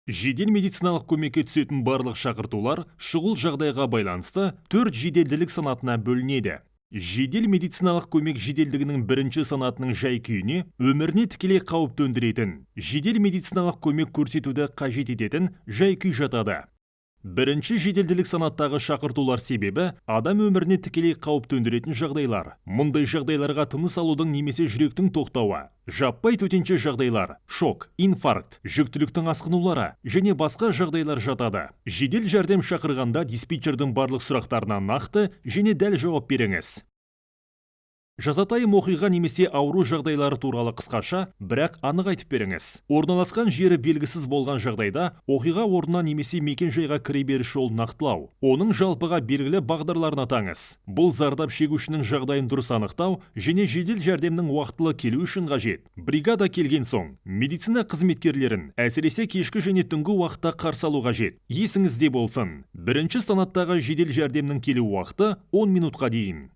Жедел медициналық көмекке түсетін барлық шақыртулар шұғыл жағдайға байланысты 4 жеделділік санатына бөлінеді. Жедел медициналық көмек жеделдігінің бірінші санатының жай-күйіне өміріне тікелей қауіп төндіретін, жедел медициналық көмек көрсетуді қажет ететін жай-күй жатады. Бірінші жеделділік санаттағы шақыртулар себебі адам өміріне тікелей қауіп төндіретін жағдайлар. Мұндай жағдайларға тыныс алудың немесе жүректің тоқтауы, жаппай төтенше жағдайлар, шок, инфаркт, жүктіліктің асқынулары және басқа жағдайлар жатады. Жедел жәрдем шақырғанда диспетчердің барлық сұрақтарына нақты және дәл жауап беріңіз. Жазатайым оқиға немесе ауру жағдайлары туралы қысқаша, бірақ анық айтып беріңіз. Орналасқан жері белгісіз болған жағдайда, оқиға орнына немесе мекен-жайға кіре беріс жолын нақтылау. Оның жалпыға белгілі бағдарларын атаңыз. Бұл зардап шегушінің жағдайын дұрыс анықтау және жедел жәрдемнің уақытылы келу үшін қажет. Бригада келген соң, медицина қызметкерлерін, әсіресе кешкі және түнгі уақытта қарсы алу қажет. Есіңізде болсын, бірінші санаттағы жедел жәрдемнің келу уақыты 10 минутқа дейін.